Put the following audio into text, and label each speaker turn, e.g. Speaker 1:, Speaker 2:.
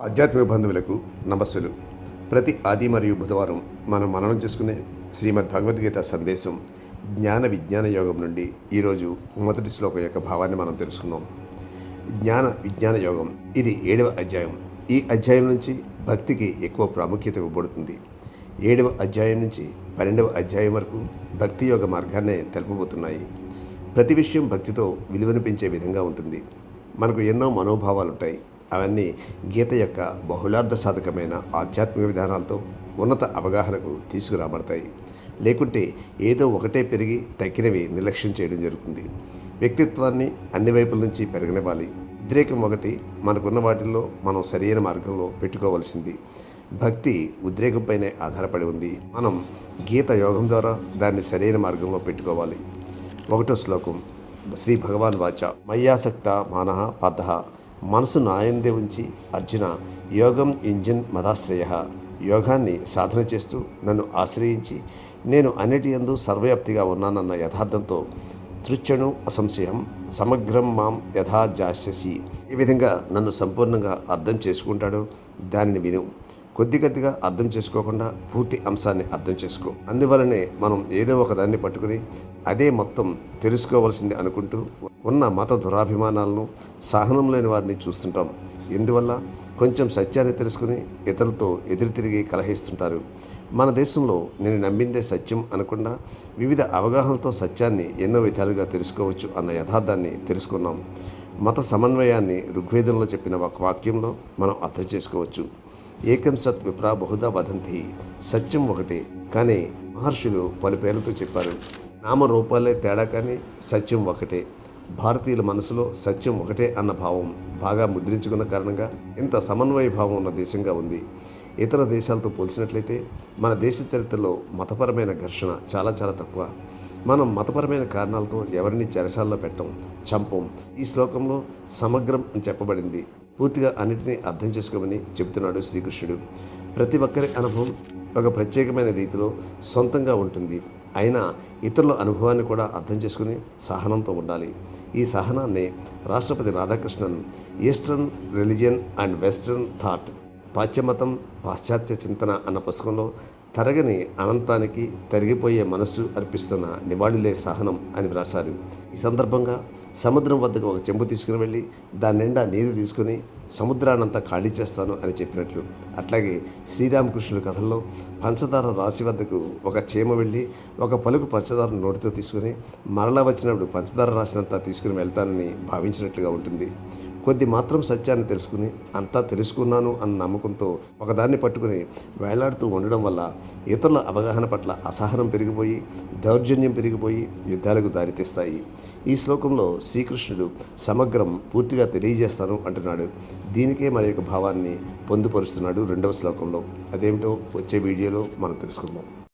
Speaker 1: ఆధ్యాత్మిక బంధువులకు నమస్సులు. ప్రతి ఆది మరియు బుధవారం మనం మననం చేసుకునే శ్రీమద్ భగవద్గీత సందేశం జ్ఞాన విజ్ఞాన యోగం నుండి ఈరోజు మొదటి శ్లోకం యొక్క భావాన్ని మనం తెలుసుకుందాం. జ్ఞాన విజ్ఞాన యోగం ఇది 7వ అధ్యాయం. ఈ అధ్యాయం నుంచి భక్తికి ఎక్కువ ప్రాముఖ్యత ఇవ్వబడుతుంది. 7వ అధ్యాయం నుంచి 12వ అధ్యాయం వరకు భక్తి యోగ మార్గాన్నే తెలుపబోతున్నాయి. ప్రతి విషయం భక్తితో విలువను పెంచే విధంగా ఉంటుంది. మనకు ఎన్నో మనోభావాలు ఉంటాయి. అవన్నీ గీత యొక్క బహుళార్థ సాధకమైన ఆధ్యాత్మిక విధానాలతో ఉన్నత అవగాహనకు తీసుకురాబడతాయి. లేకుంటే ఏదో ఒకటే పెరిగి తక్కినవి నిర్లక్ష్యం చేయడం జరుగుతుంది. వ్యక్తిత్వాన్ని అన్ని వైపుల నుంచి పెరగనివ్వాలి. ఉద్రేకం ఒకటి మనకున్న వాటిల్లో మనం సరైన మార్గంలో పెట్టుకోవాల్సింది. భక్తి ఉద్రేకంపైనే ఆధారపడి ఉంది. మనం గీత యోగం ద్వారా దాన్ని సరైన మార్గంలో పెట్టుకోవాలి. 1వ శ్లోకం శ్రీ భగవాన్ వాచ మయ్యాసక్త మానః పార్థః మనసు నాయందే ఉంచి అర్జున యోగం ఇంజన్ మదాశ్రయ. యోగాన్ని సాధన చేస్తూ నన్ను ఆశ్రయించి నేను అన్నిటి యందు సర్వవ్యాప్తిగా ఉన్నానన్న యథార్థంతో తృచ్ఛను అసంశయం సమగ్రం మాం యథా జాస్యసి. ఈ విధంగా నన్ను సంపూర్ణంగా అర్థం చేసుకుంటాడో దానిని విను. కొద్దిగా అర్థం చేసుకోకుండా పూర్తి అంశాన్ని అర్థం చేసుకో. అందువలనే మనం ఏదో ఒకదాన్ని పట్టుకుని అదే మొత్తం తెలుసుకోవాల్సింది అనుకుంటూ ఉన్న మత దురాభిమానాలను, సహనం లేని వారిని చూస్తుంటాం. ఎందువల్ల కొంచెం సత్యాన్ని తెలుసుకుని ఇతరులతో ఎదురు తిరిగి కలహిస్తుంటారు. మన దేశంలో నేను నమ్మిందే సత్యం అనకుండా వివిధ అవగాహనలతో సత్యాన్ని ఎన్నో విధాలుగా తెలుసుకోవచ్చు అన్న యథార్థాన్ని తెలుసుకున్నాం. మత సమన్వయాన్ని ఋగ్వేదంలో చెప్పిన ఒక వాక్యంలో మనం అర్థం చేసుకోవచ్చు. ఏకం సత్ విప్రా బహుదా వదంతి. సత్యం ఒకటే, కానీ మహర్షులు పలు పేర్లతో చెప్పారు. నామరూపాలే తేడా, కానీ సత్యం ఒకటే. భారతీయుల మనసులో సత్యం ఒకటే అన్న భావం బాగా ముద్రించుకున్న కారణంగా ఇంత సమన్వయ భావం ఉన్న దేశంగా ఉంది. ఇతర దేశాలతో పోల్చినట్లయితే మన దేశ చరిత్రలో మతపరమైన ఘర్షణ చాలా తక్కువ. మనం మతపరమైన కారణాలతో ఎవరిని చెరసాల్లో పెట్టం, చంపం. ఈ శ్లోకంలో సమగ్రం అని చెప్పబడింది. పూర్తిగా అన్నిటినీ అర్థం చేసుకోమని చెబుతున్నాడు శ్రీకృష్ణుడు. ప్రతి ఒక్కరి అనుభవం ఒక ప్రత్యేకమైన రీతిలో సొంతంగా ఉంటుంది. అయినా ఇతరుల అనుభవాన్ని కూడా అర్థం చేసుకుని సహనంతో ఉండాలి. ఈ సహనాన్ని రాష్ట్రపతి Radhakrishnan eastern religion and western thought, పాశ్చిమతం పాశ్చాత్య చింతన అన్న పుస్తకంలో తరగని అనంతానికి తరిగిపోయే మనస్సు అర్పిస్తున్న నివాళులే సహనం అని వ్రాసారు. ఈ సందర్భంగా సముద్రం వద్దకు ఒక చెంబు తీసుకుని వెళ్ళి దాని నిండా నీరు తీసుకుని సముద్రానంతా ఖాళీ చేస్తాను అని చెప్పినట్లు, అట్లాగే శ్రీరామకృష్ణుల కథల్లో పంచదార రాశి వద్దకు ఒక చీమ వెళ్ళి ఒక పలుకు పంచదార నోటితో తీసుకుని మరలా వచ్చినప్పుడు పంచదార రాశినంతా తీసుకుని వెళ్తానని భావించినట్లుగా ఉంటుంది. కొద్ది మాత్రం సత్యాన్ని తెలుసుకుని అంతా తెలుసుకున్నాను అన్న నమ్మకంతో ఒకదాన్ని పట్టుకుని వేలాడుతూ ఉండడం వల్ల ఇతరుల అవగాహన పట్ల అసహనం పెరిగిపోయి, దౌర్జన్యం పెరిగిపోయి యుద్ధాలకు దారితీస్తాయి. ఈ శ్లోకంలో శ్రీకృష్ణుడు సమగ్రం పూర్తిగా తెలియజేస్తాను అంటున్నాడు. దీనికే మరి యొక్క భావాన్ని పొందుపరుస్తున్నాడు 2వ శ్లోకంలో. అదేమిటో వచ్చే వీడియోలో మనం తెలుసుకుందాం.